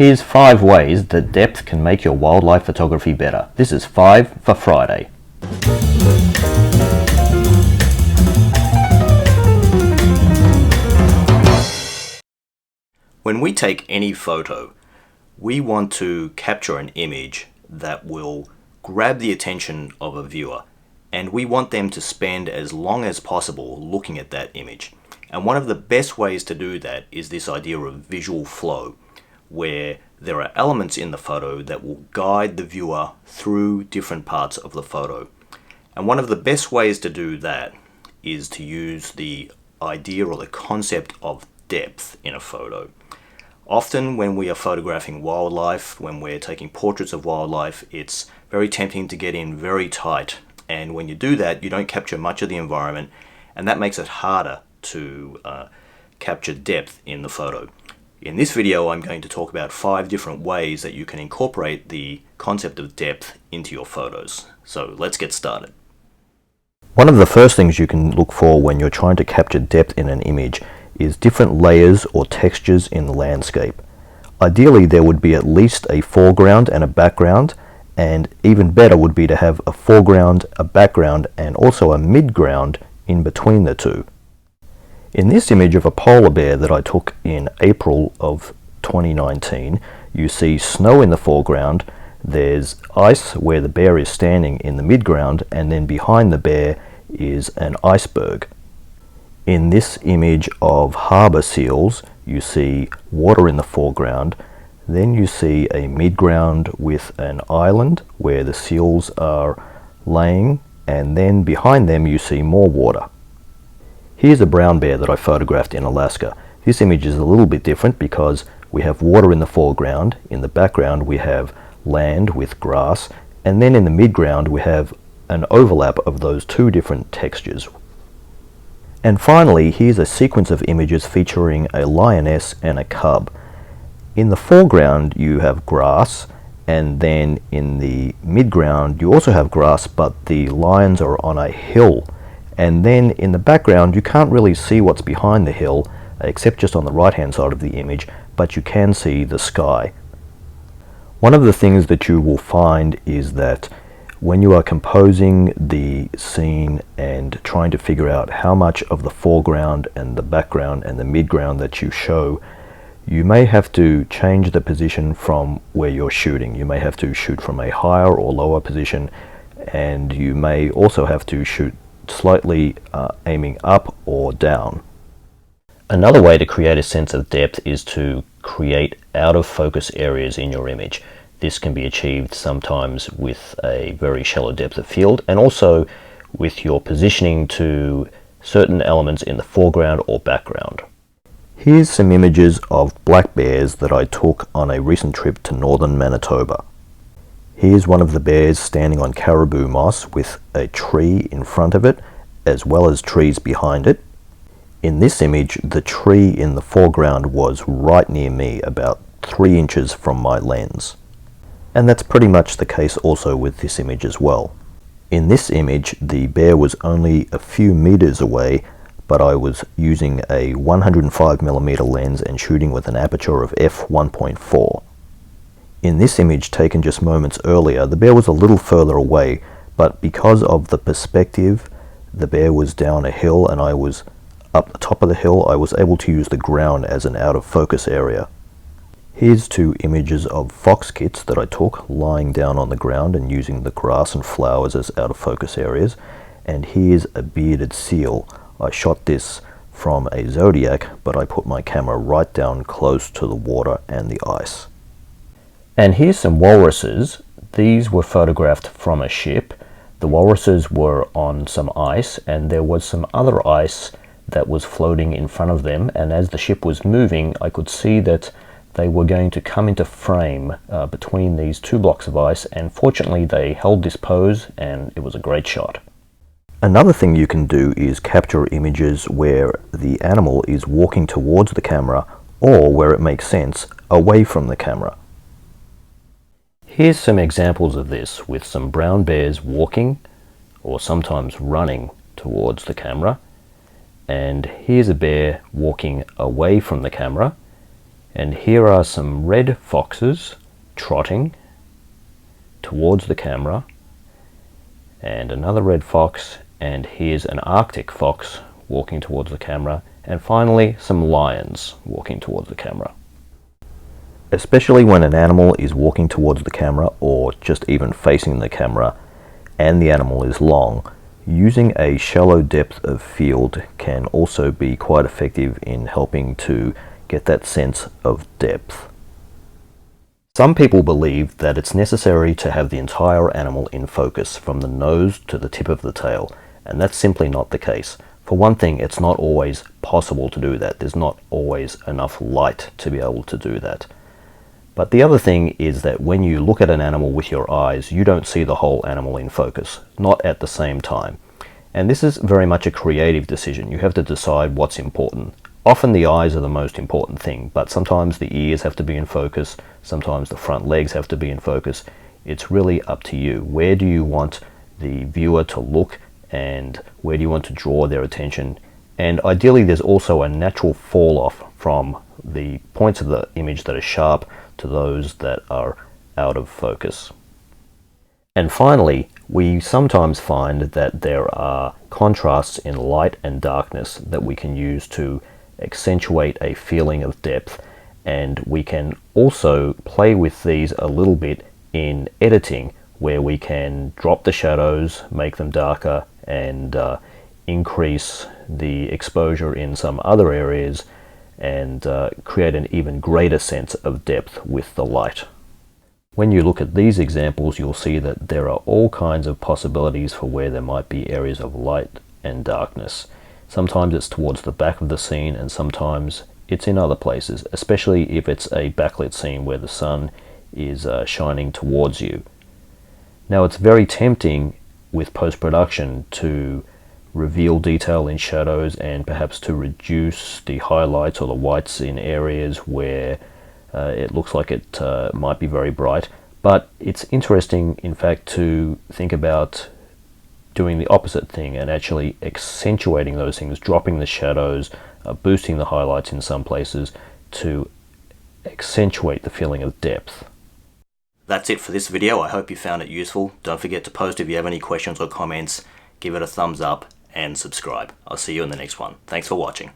Here's 5 ways that depth can make your wildlife photography better. This is 5 for Friday. When we take any photo, we want to capture an image that will grab the attention of a viewer, and we want them to spend as long as possible looking at that image. And one of the best ways to do that is this idea of visual flow, where there are elements in the photo that will guide the viewer through different parts of the photo. And one of the best ways to do that is to use the idea or the concept of depth in a photo. Often when we are photographing wildlife, when we're taking portraits of wildlife, it's very tempting to get in very tight. And when you do that, you don't capture much of the environment, and that makes it harder to capture depth in the photo. In this video, I'm going to talk about 5 different ways that you can incorporate the concept of depth into your photos. So let's get started. One of the first things you can look for when you're trying to capture depth in an image is different layers or textures in the landscape. Ideally, there would be at least a foreground and a background, and even better would be to have a foreground, a background, and also a midground in between the two. In this image of a polar bear that I took in April of 2019, you see snow in the foreground, there's ice where the bear is standing in the midground, and then behind the bear is an iceberg. In this image of harbour seals, you see water in the foreground, then you see a midground with an island where the seals are laying, and then behind them you see more water. Here's a brown bear that I photographed in Alaska. This image is a little bit different because we have water in the foreground, in the background we have land with grass, and then in the midground we have an overlap of those 2 different textures. And finally, here's a sequence of images featuring a lioness and a cub. In the foreground you have grass, and then in the midground you also have grass, but the lions are on a hill. And then in the background you can't really see what's behind the hill, except just on the right hand side of the image, but you can see the sky. One of the things that you will find is that when you are composing the scene and trying to figure out how much of the foreground and the background and the midground that you show, you may have to change the position from where you're shooting. You may have to shoot from a higher or lower position, and you may also have to shoot slightly aiming up or down. Another way to create a sense of depth is to create out of focus areas in your image. This can be achieved sometimes with a very shallow depth of field, and also with your positioning to certain elements in the foreground or background. Here's some images of black bears that I took on a recent trip to northern Manitoba. Here's one of the bears standing on caribou moss with a tree in front of it, as well as trees behind it. In this image, the tree in the foreground was right near me, about 3 inches from my lens. And that's pretty much the case also with this image as well. In this image, the bear was only a few meters away, but I was using a 105mm lens and shooting with an aperture of f1.4. In this image taken just moments earlier, the bear was a little further away, but because of the perspective, the bear was down a hill and I was up the top of the hill. I was able to use the ground as an out of focus area. Here's 2 images of fox kits that I took lying down on the ground and using the grass and flowers as out of focus areas. And here's a bearded seal. I shot this from a Zodiac, but I put my camera right down close to the water and the ice. And here's some walruses. These were photographed from a ship. The walruses were on some ice, and there was some other ice that was floating in front of them, and as the ship was moving I could see that they were going to come into frame between these 2 blocks of ice, and fortunately they held this pose and it was a great shot. Another thing you can do is capture images where the animal is walking towards the camera, or where it makes sense, away from the camera. Here's some examples of this, with some brown bears walking or sometimes running towards the camera. And here's a bear walking away from the camera. And here are some red foxes trotting towards the camera, and another red fox, and here's an Arctic fox walking towards the camera, and finally some lions walking towards the camera. Especially when an animal is walking towards the camera or just even facing the camera and the animal is long, using a shallow depth of field can also be quite effective in helping to get that sense of depth. Some people believe that it's necessary to have the entire animal in focus from the nose to the tip of the tail, and that's simply not the case. For one thing, it's not always possible to do that. There's not always enough light to be able to do that. But the other thing is that when you look at an animal with your eyes, you don't see the whole animal in focus, not at the same time. And this is very much a creative decision. You have to decide what's important. Often the eyes are the most important thing, but sometimes the ears have to be in focus, sometimes the front legs have to be in focus. It's really up to you. Where do you want the viewer to look, and where do you want to draw their attention? And ideally there's also a natural fall off from the points of the image that are sharp to those that are out of focus. And finally, we sometimes find that there are contrasts in light and darkness that we can use to accentuate a feeling of depth, and we can also play with these a little bit in editing, where we can drop the shadows, make them darker, and increase the exposure in some other areas, and create an even greater sense of depth with the light. When you look at these examples, you'll see that there are all kinds of possibilities for where there might be areas of light and darkness. Sometimes it's towards the back of the scene, and sometimes it's in other places, especially if it's a backlit scene where the sun is shining towards you. Now, it's very tempting with post-production to reveal detail in shadows and perhaps to reduce the highlights or the whites in areas where it looks like it might be very bright. But it's interesting, in fact, to think about doing the opposite thing and actually accentuating those things, dropping the shadows, boosting the highlights in some places to accentuate the feeling of depth. That's it for this video. I hope you found it useful. Don't forget to post if you have any questions or comments, give it a thumbs up, and subscribe. I'll see you in the next one. Thanks for watching.